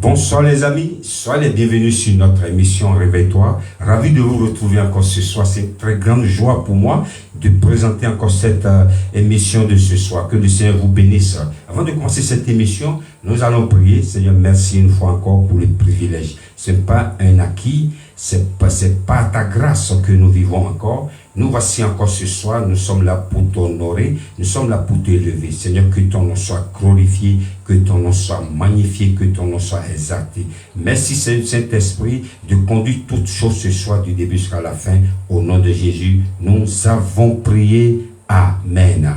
Bonsoir les amis, soyez les bienvenus sur notre émission Réveille-toi. Ravi de vous retrouver encore ce soir. C'est une très grande joie pour moi de présenter encore cette émission de ce soir. Que le Seigneur vous bénisse. Avant de commencer cette émission, nous allons prier. Seigneur, merci une fois encore pour le privilège. Ce n'est pas un acquis, c'est pas ta grâce que nous vivons encore. Nous voici encore ce soir, nous sommes là pour t'honorer, nous sommes là pour t'élever. Seigneur, que ton nom soit glorifié, que ton nom soit magnifié, que ton nom soit exalté. Merci Saint-Esprit de conduire toutes choses ce soir du début jusqu'à la fin. Au nom de Jésus, nous avons prié. Amen.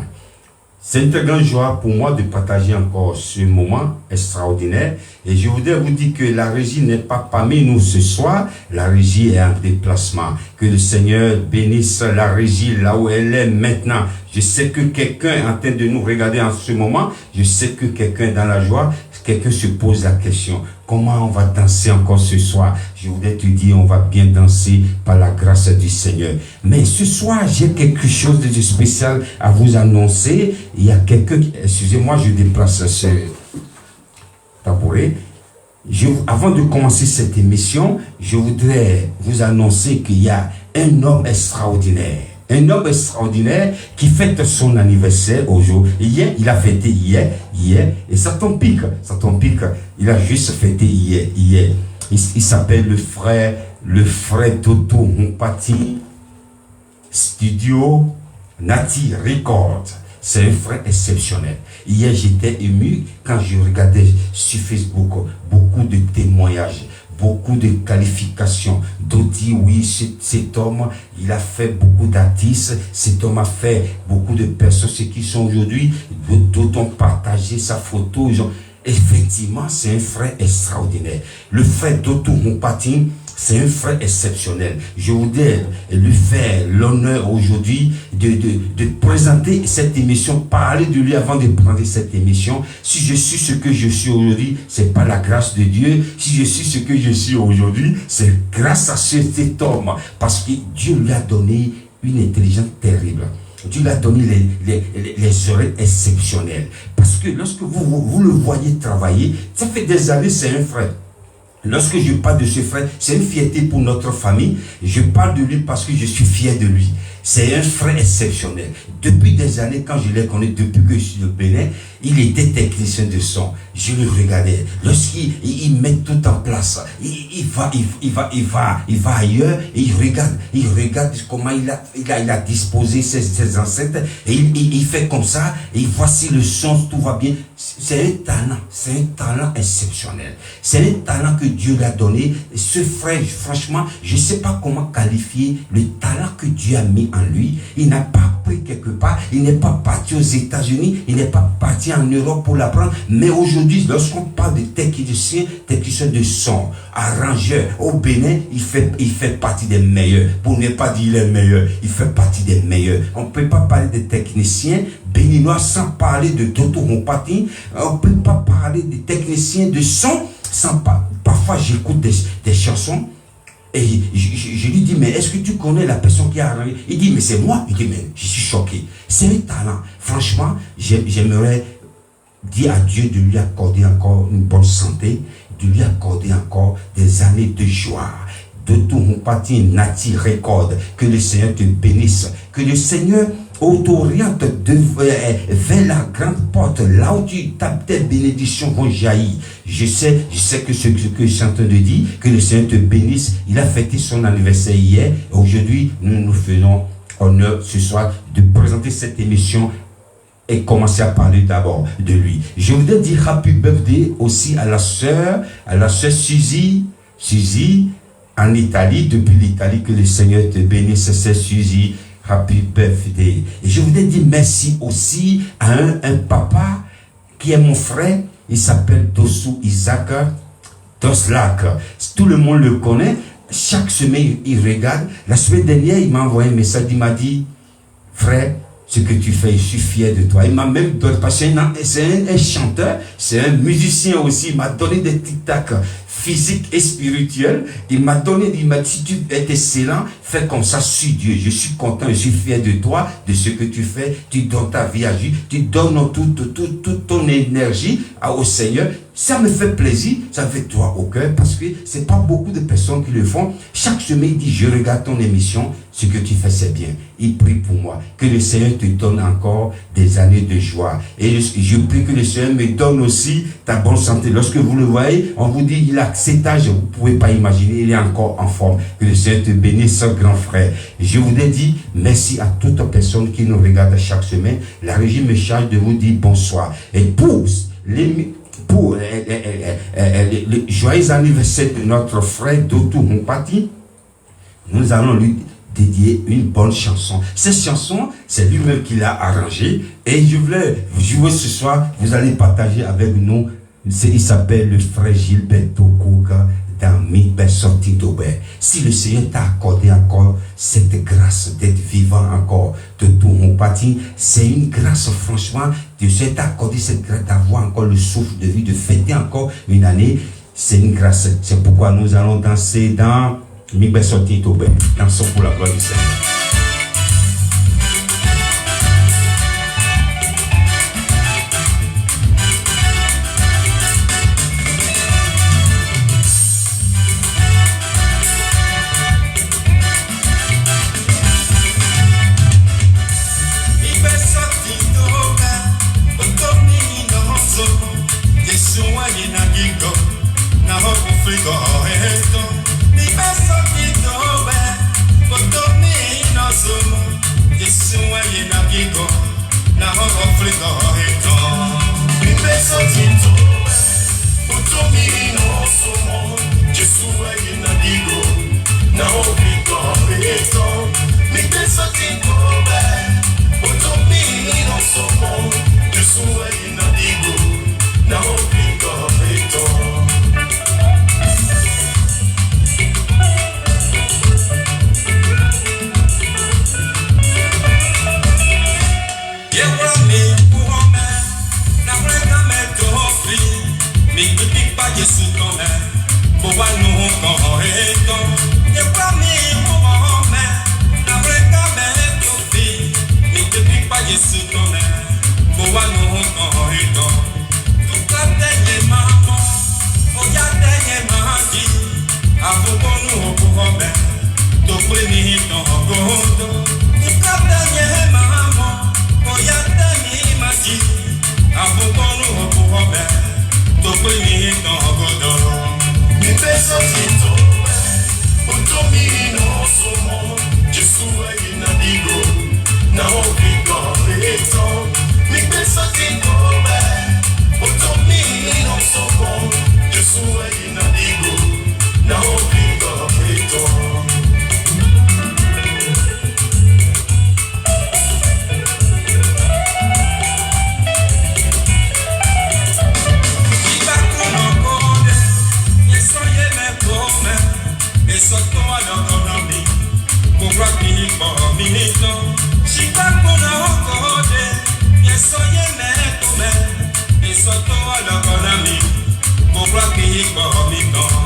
C'est une très grande joie pour moi de partager encore ce moment extraordinaire. Et je voudrais vous dire que la régie n'est pas parmi nous ce soir. La régie est en déplacement. Que le Seigneur bénisse la régie là où elle est maintenant. Je sais que quelqu'un est en train de nous regarder en ce moment. Je sais que quelqu'un est dans la joie. Quelqu'un se pose la question, comment on va danser encore ce soir? Je voudrais te dire, on va bien danser par la grâce du Seigneur. Mais ce soir, j'ai quelque chose de spécial à vous annoncer. Il y a quelqu'un, excusez-moi, je déplace ce tabouret. Avant de commencer cette émission, je voudrais vous annoncer qu'il y a un homme extraordinaire. Un homme extraordinaire qui fête son anniversaire aujourd'hui. Hier, il a fêté hier, et ça tombe pique, il a juste fêté hier. Il s'appelle le frère Toto Mpati, Studio Nati Record. C'est un frère exceptionnel. Hier, j'étais ému quand je regardais sur Facebook beaucoup de témoignages, beaucoup de qualifications. D'autres disent, oui, cet homme, il a fait beaucoup d'artistes, cet homme a fait beaucoup de personnes, ceux qui sont aujourd'hui, d'autres ont partagé sa photo. Effectivement, c'est un frère extraordinaire. Le frère Toto Mpati, c'est un frère exceptionnel. Je voudrais lui faire l'honneur aujourd'hui de présenter cette émission, parler de lui avant de prendre cette émission. Si je suis ce que je suis aujourd'hui, c'est pas la grâce de Dieu. Si je suis ce que je suis aujourd'hui, c'est grâce à cet homme. Parce que Dieu lui a donné une intelligence terrible. Dieu lui a donné les oreilles exceptionnelles. Parce que lorsque vous le voyez travailler, ça fait des années, c'est un frère. Lorsque je parle de ce frère, c'est une fierté pour notre famille. Je parle de lui parce que je suis fier de lui. C'est un frère exceptionnel. Depuis des années, quand je l'ai connu, depuis que je suis au Bénin, il était technicien de son. Je le regardais. Lorsqu'il met tout en place, il va ailleurs et il regarde comment il a disposé ses ancêtres et il fait comme ça et voici le son, tout va bien. C'est un talent exceptionnel. C'est un talent que Dieu lui a donné. Et ce frère, franchement, je ne sais pas comment qualifier le talent que Dieu a mis en lui. Il n'a pas appris quelque part, il n'est pas parti aux États-Unis, il n'est pas parti en Europe pour l'apprendre. Mais aujourd'hui, lorsqu'on parle de technicien de son, arrangeur, au Bénin, il fait partie des meilleurs. Pour ne pas dire les meilleurs, il fait partie des meilleurs. On ne peut pas parler de techniciens béninois sans parler de Toto Mpati. On ne peut pas parler de techniciens de son sans pas. Parfois, j'écoute des chansons. Et je lui dis, mais est-ce que tu connais la personne qui a arrangé? Il dit, mais c'est moi. Il dit, mais je suis choqué. C'est un talent. Franchement, j'aimerais dire à Dieu de lui accorder encore une bonne santé, de lui accorder encore des années de joie. De tout mon parti Nati Record. Que le Seigneur te bénisse. Que le Seigneur t'oriente vers la grande porte, là où tes bénédictions vont jaillir. Je sais que ce que je suis en train de dire, que le Seigneur te bénisse. Il a fêté son anniversaire hier. Aujourd'hui, nous faisons honneur ce soir de présenter cette émission et commencer à parler d'abord de lui. Je voudrais dire happy birthday aussi à la sœur Suzy, en Italie, depuis l'Italie, que le Seigneur te bénisse, c'est Suzy. Happy birthday. Et je voudrais dire merci aussi à un papa qui est mon frère. Il s'appelle Dossou Isaac Doslak. Tout le monde le connaît. Chaque semaine, il regarde. La semaine dernière, il m'a envoyé un message. Il m'a dit, frère, ce que tu fais, je suis fier de toi. Il m'a même donné, parce que c'est un chanteur, c'est un musicien aussi. Il m'a donné des tic-tac physiques et spirituels. Il m'a dit, si tu es excellent, Fais comme ça sur Dieu. Je suis content, je suis fier de toi, de ce que tu fais. Tu donnes ta vie à Dieu. Tu donnes toute ton énergie au Seigneur. Ça me fait plaisir, ça me fait droit au cœur parce que c'est pas beaucoup de personnes qui le font. Chaque semaine, il dit, je regarde ton émission, ce que tu fais c'est bien. Il prie pour moi, que le Seigneur te donne encore des années de joie. Et je prie que le Seigneur me donne aussi ta bonne santé. Lorsque vous le voyez, on vous dit, il a cet âge, vous ne pouvez pas imaginer, il est encore en forme. Que le Seigneur te bénisse, grand frère. Je voudrais dire merci à toute personne qui nous regarde chaque semaine. La régie me charge de vous dire bonsoir. Et pour le joyeux anniversaire de notre frère Dotou Mpati, nous allons lui dédier une bonne chanson. Cette chanson, c'est lui-même qui l'a arrangée. Et je veux ce soir, vous allez partager avec nous. Il s'appelle le frère Gilberto Kouka dans Mibé sorti d'Aubert. Si le Seigneur t'a accordé encore cette grâce d'être vivant encore, de tout mon parti, c'est une grâce franchement. Le Seigneur t'a accordé cette grâce d'avoir encore le souffle de vie, de fêter encore une année. C'est une grâce. C'est pourquoi nous allons danser dans Mibé sorti d'Aubert. Dansons pour la gloire du Seigneur. Now we go,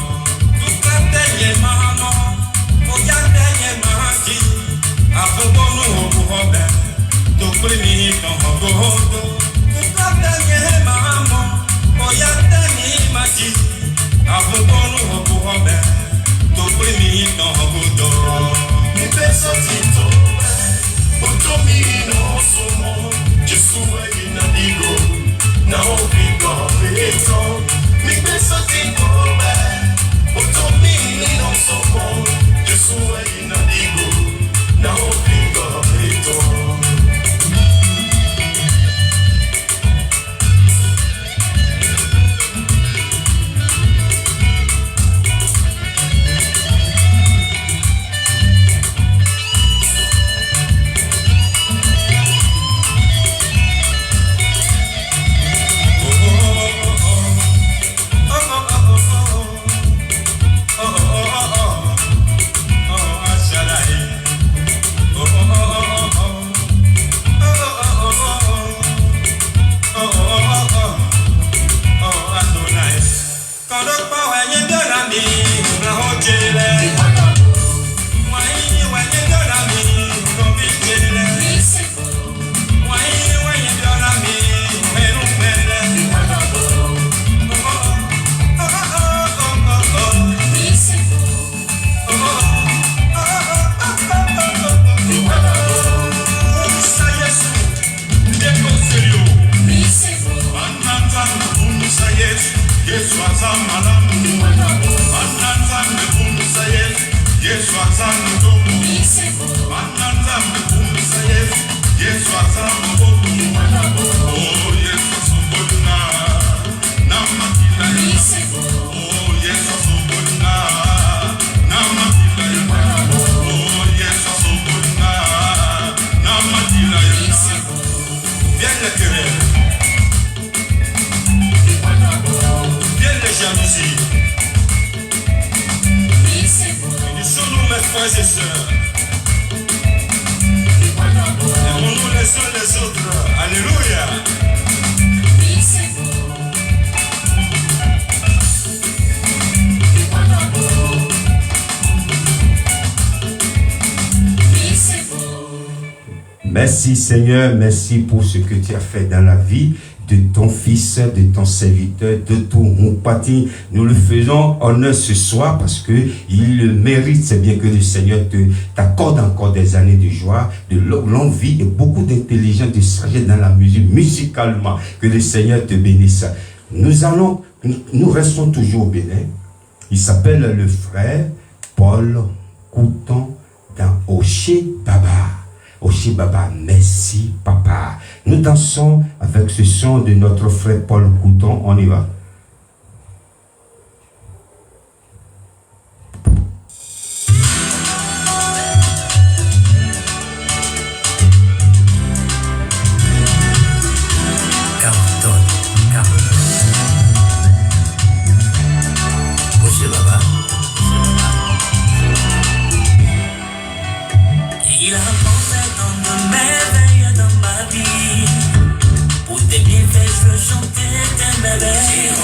Frères et sœurs, aimons-nous les uns les autres. Alléluia. Merci Seigneur, merci pour ce que tu as fait dans la vie de ton fils, de ton serviteur, de tout mon pati. Nous le faisons honneur ce soir parce que il le mérite. C'est bien que le Seigneur t'accorde encore des années de joie, de longue vie et beaucoup d'intelligence, de sagesse dans la musique, musicalement. Que le Seigneur te bénisse. Nous restons toujours au Bénin. Il s'appelle le frère Paul Couton dans Oché Baba. Oché Baba, merci papa. Nous dansons avec ce son de notre frère Paul Couton. On y va. Oché Baba. Il a pensé tant de merveilles dans ma vie. Pour tes bienfaits, je veux chanter tes merveilles.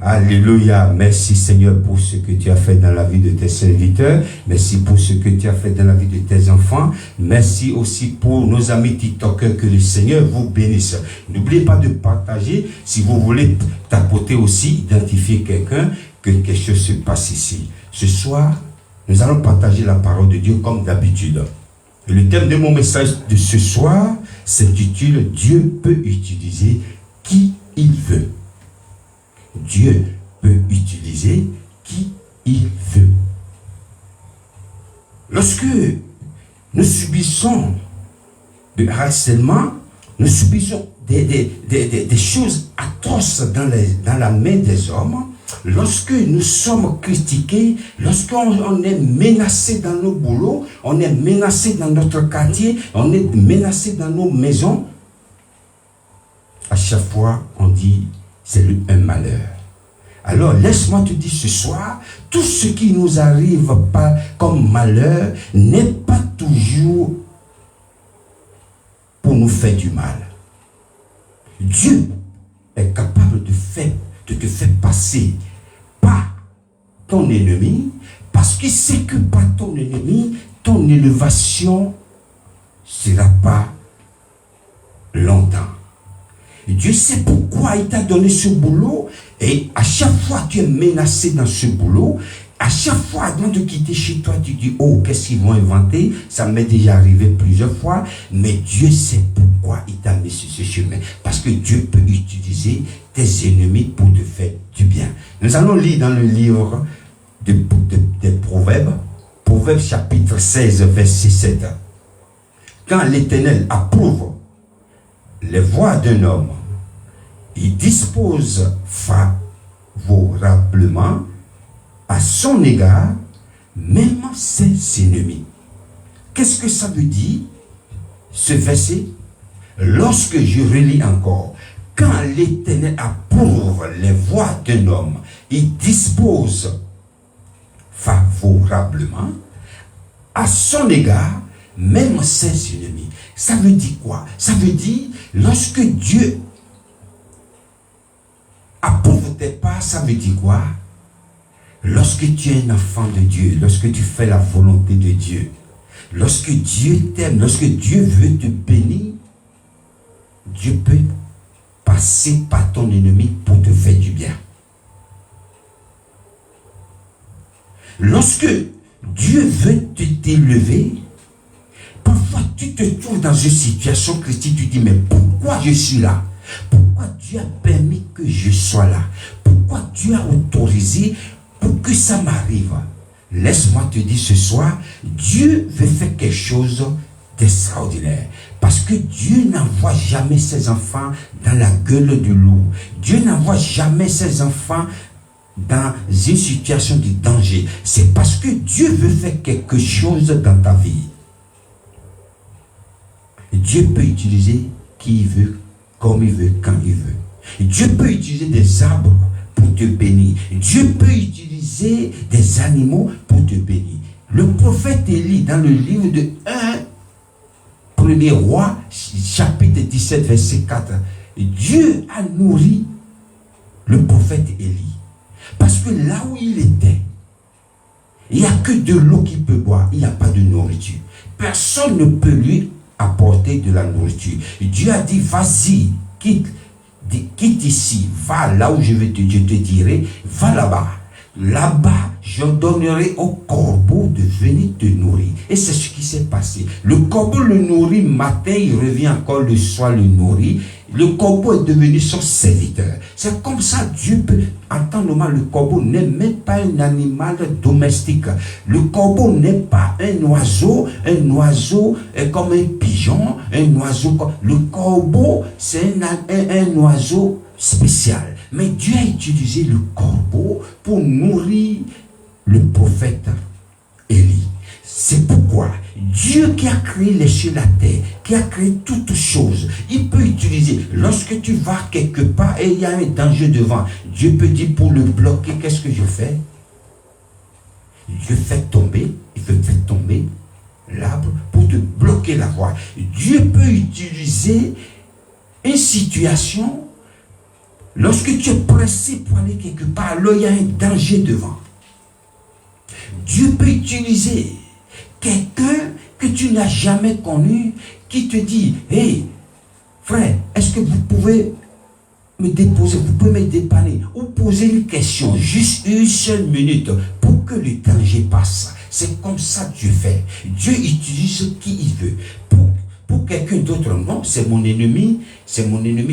Alléluia. Merci Seigneur pour ce que tu as fait dans la vie de tes serviteurs. Merci pour ce que tu as fait dans la vie de tes enfants. Merci aussi pour nos amis TikTokers. Que le Seigneur vous bénisse. N'oubliez pas de partager. Si vous voulez tapoter aussi, identifier quelqu'un, que quelque chose se passe ici. Ce soir, nous allons partager la parole de Dieu comme d'habitude. Et le thème de mon message de ce soir s'intitule « Dieu peut utiliser qui il veut ». Dieu peut utiliser qui il veut. Lorsque nous subissons du harcèlement, nous subissons des choses atroces dans la main des hommes, lorsque nous sommes critiqués, lorsqu'on est menacé dans nos boulots, on est menacé dans notre quartier, on est menacé dans nos maisons, à chaque fois on dit c'est un malheur. Alors laisse-moi te dire ce soir, tout ce qui nous arrive pas comme malheur n'est pas toujours pour nous faire du mal. Dieu est capable de te faire passer par ton ennemi, parce qu'il sait que par ton ennemi, ton élévation ne sera pas longtemps. Dieu sait pourquoi il t'a donné ce boulot, et à chaque fois tu es menacé dans ce boulot, à chaque fois avant de quitter chez toi, tu dis, oh, qu'est-ce qu'ils vont inventer? Ça m'est déjà arrivé plusieurs fois, mais Dieu sait pourquoi il t'a mis sur ce chemin. Parce que Dieu peut utiliser tes ennemis pour te faire du bien. Nous allons lire dans le livre des Proverbes, Proverbes chapitre 16, verset 7. Quand l'Éternel approuve les voies d'un homme, il dispose favorablement à son égard, même ses ennemis. Qu'est-ce que ça veut dire, ce verset? Lorsque je relis encore, quand l'Éternel approuve les voies d'un homme, il dispose favorablement à son égard, même ses ennemis. Ça veut dire quoi? Ça veut dire, lorsque Dieu approuve tes pas, ça veut dire quoi? Lorsque tu es un enfant de Dieu, lorsque tu fais la volonté de Dieu, lorsque Dieu t'aime, lorsque Dieu veut te bénir, Dieu peut passer par ton ennemi pour te faire du bien. Lorsque Dieu veut t'élever, parfois tu te trouves dans une situation critique, tu dis, mais pourquoi je suis là? Pourquoi Dieu a permis que je sois là? Pourquoi Dieu a autorisé pour que ça m'arrive? Laisse-moi te dire ce soir, Dieu veut faire quelque chose d'extraordinaire. Parce que Dieu n'envoie jamais ses enfants dans la gueule du loup. Dieu n'envoie jamais ses enfants dans une situation de danger. C'est parce que Dieu veut faire quelque chose dans ta vie. Dieu peut utiliser qui il veut, comme il veut, quand il veut. Dieu peut utiliser des arbres pour te bénir. Dieu peut utiliser des animaux pour te bénir. Le prophète Élie, dans le livre de 1er roi, chapitre 17, verset 4, Dieu a nourri le prophète Élie. Parce que là où il était, il n'y a que de l'eau qu'il peut boire, il n'y a pas de nourriture. Personne ne peut lui apporter de la nourriture. Dieu a dit, vas-y, quitte ici, va là où je te dirai, va là-bas. Là-bas, je donnerai au corbeau de venir te nourrir. Et c'est ce qui s'est passé. Le corbeau le nourrit matin, il revient encore le soir le nourrit. Le corbeau est devenu son serviteur. C'est comme ça Dieu peut, en temps normal, le corbeau n'est même pas un animal domestique. Le corbeau n'est pas un oiseau est comme un pigeon, un oiseau. Le corbeau, c'est un oiseau spécial. Mais Dieu a utilisé le corbeau pour nourrir le prophète Élie. C'est pourquoi Dieu qui a créé les cieux et la terre, qui a créé toutes choses, il peut utiliser, lorsque tu vas quelque part et il y a un danger devant, Dieu peut dire pour le bloquer, qu'est-ce que je fais? Dieu fait tomber, il peut faire tomber l'arbre pour te bloquer la voie. Dieu peut utiliser une situation, Lorsque tu es pressé pour aller quelque part, là, il y a un danger devant. Dieu peut utiliser quelqu'un que tu n'as jamais connu qui te dit, hey, frère, est-ce que vous pouvez me déposer, vous pouvez me dépanner ou poser une question, juste une seule minute pour que le danger passe. C'est comme ça que Dieu fait. Dieu utilise qui il veut. Pour quelqu'un d'autre, non, c'est mon ennemi,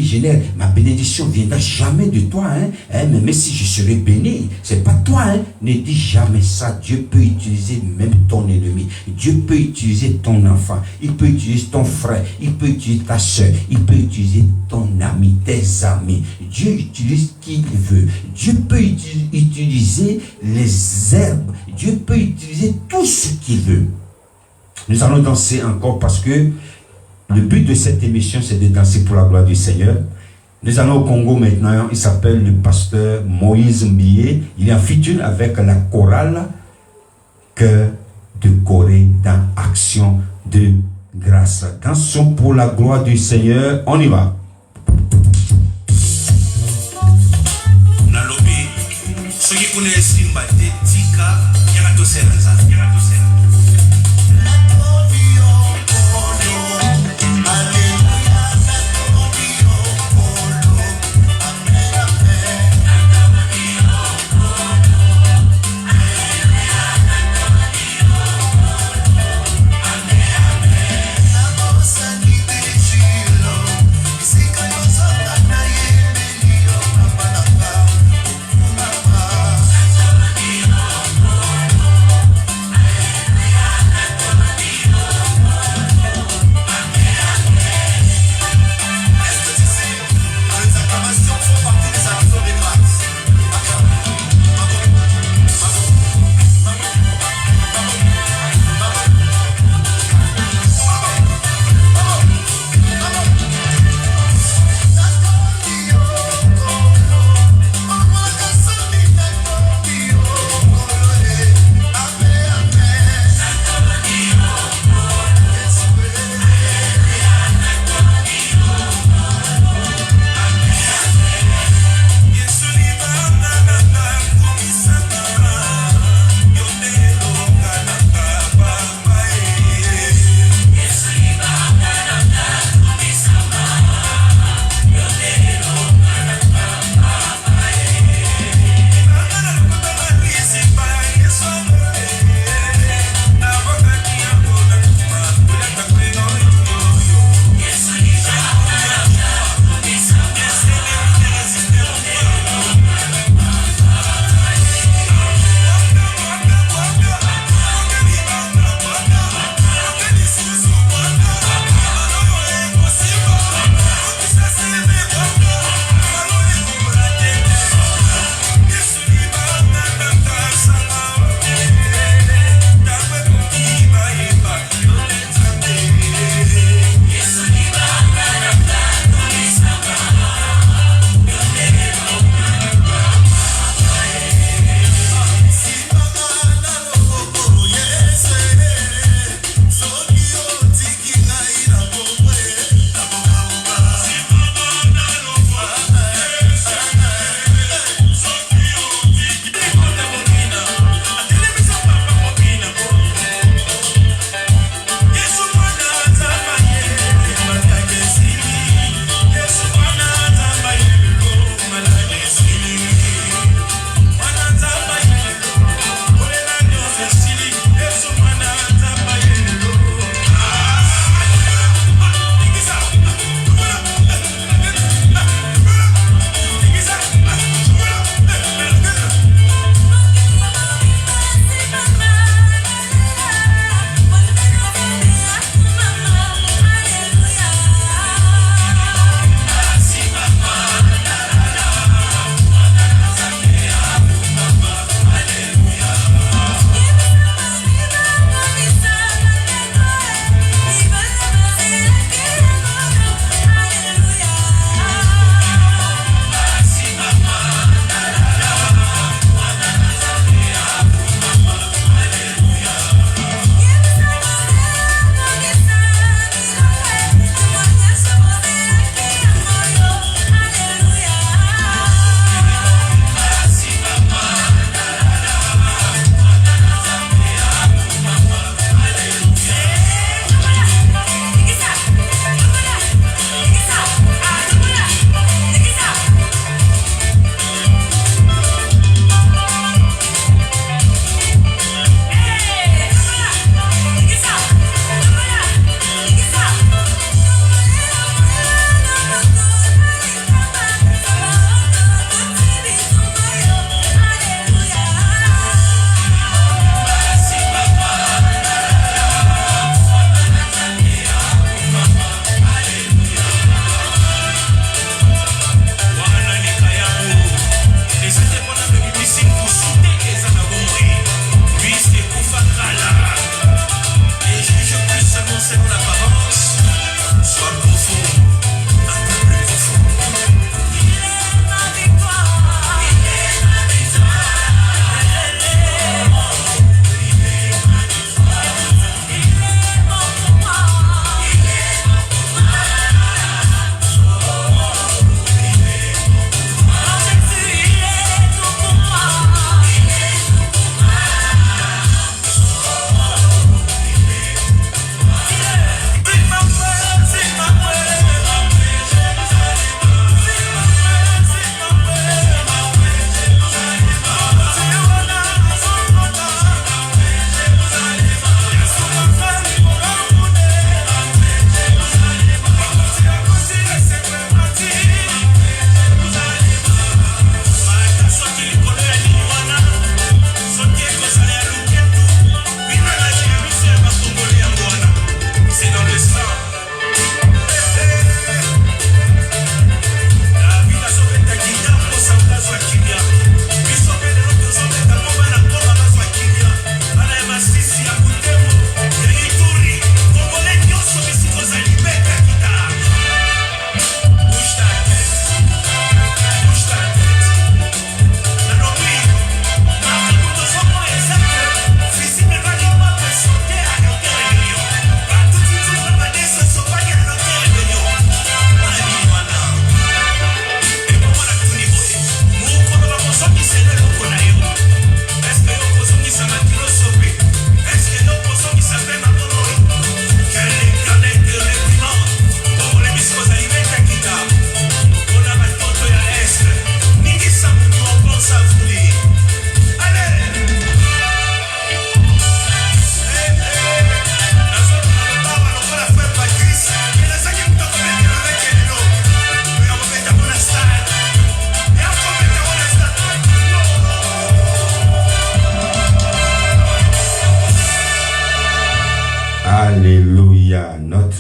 génère. Ma bénédiction ne viendra jamais de toi, mais si je serai béni, c'est pas toi, ne dis jamais ça. Dieu peut utiliser même ton ennemi. Dieu peut utiliser ton enfant, il peut utiliser ton frère, il peut utiliser ta soeur, il peut utiliser ton ami, tes amis. Dieu utilise qui il veut. Dieu peut utiliser les herbes, Dieu peut utiliser tout ce qu'il veut. Nous allons danser encore parce que le but de cette émission, c'est de danser pour la gloire du Seigneur. Nous allons au Congo maintenant. Il s'appelle le pasteur Moïse Mbié. Il est en featuring avec la chorale Cœur de Corée dans Action de Grâce. Dansons pour la gloire du Seigneur. On y va. Nalobi, ceux qui connaissent Simba Tika, Yagato Seranza.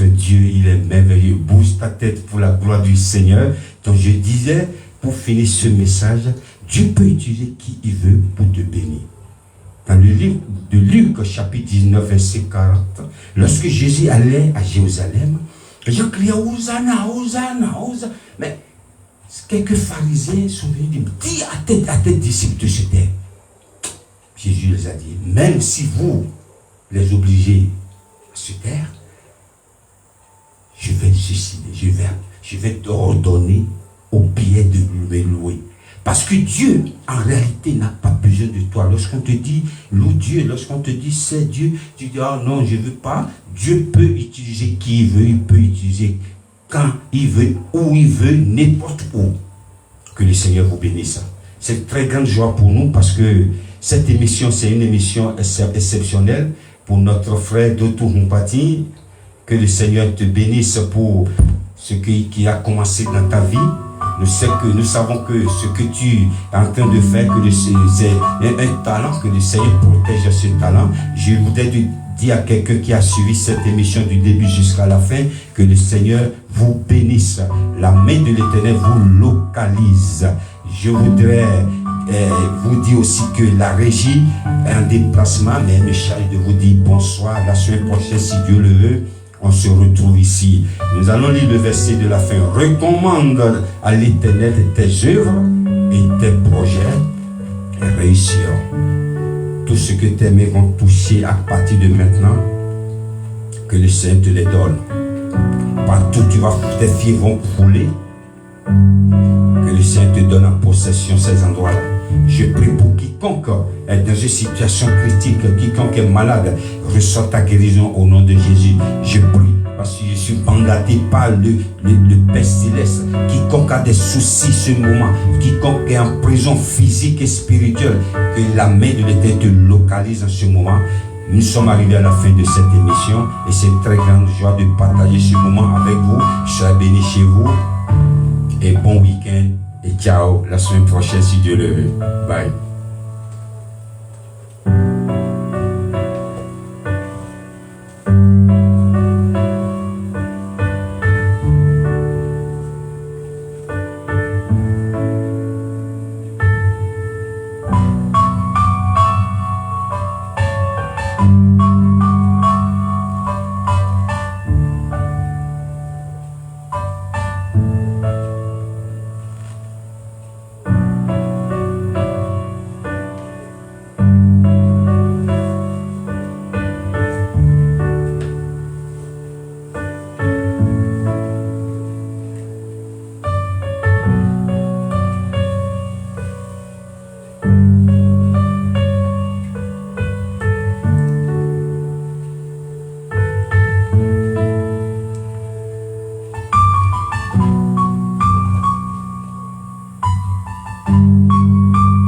Notre Dieu, il est merveilleux. Bouge ta tête pour la gloire du Seigneur. Donc je disais, pour finir ce message, Dieu peut utiliser qui il veut pour te bénir. Dans le livre de Luc, chapitre 19, verset 40, lorsque Jésus allait à Jérusalem, les gens criaient Hosanna, Hosanna, Hosanna. Mais quelques pharisiens sont venus dire, dis à tes disciples de se taire. Jésus les a dit, même si vous les obligez à se taire, je vais suicider, je vais t'ordonner au pied de me louer. Parce que Dieu, en réalité, n'a pas besoin de toi. Lorsqu'on te dit loue Dieu, lorsqu'on te dit c'est Dieu, tu dis ah non, je ne veux pas. Dieu peut utiliser qui il veut, il peut utiliser quand il veut, où il veut, n'importe où. Que le Seigneur vous bénisse. C'est une très grande joie pour nous parce que cette émission, c'est une émission exceptionnelle pour notre frère Dotou Humpati. Que le Seigneur te bénisse pour ce qui a commencé dans ta vie. Nous savons que ce que tu es en train de faire, que c'est un talent, que le Seigneur protège ce talent. Je voudrais dire à quelqu'un qui a suivi cette émission du début jusqu'à la fin, que le Seigneur vous bénisse. La main de l'Éternel vous localise. Je voudrais vous dire aussi que la régie est en déplacement, mais elle me charge de vous dire bonsoir. La semaine prochaine, si Dieu le veut, on se retrouve ici. Nous allons lire le verset de la fin. Recommande à l'Éternel tes œuvres et tes projets réussiront. Tout ce que tes mains vont toucher à partir de maintenant, que le Seigneur te les donne. Partout tes pieds vont rouler. Que le Seigneur te donne en possession ces endroits-là. Je prie pour quiconque est dans une situation critique, quiconque est malade, reçoit ta guérison au nom de Jésus. Je prie parce que je suis mandaté par le Père Céleste. Quiconque a des soucis ce moment, quiconque est en prison physique et spirituelle, que la main de l'Éternel te localise en ce moment. Nous sommes arrivés à la fin de cette émission et c'est une très grande joie de partager ce moment avec vous. Soyez bénis chez vous et bon week-end. Et ciao, la semaine prochaine si Dieu le veut. Bye.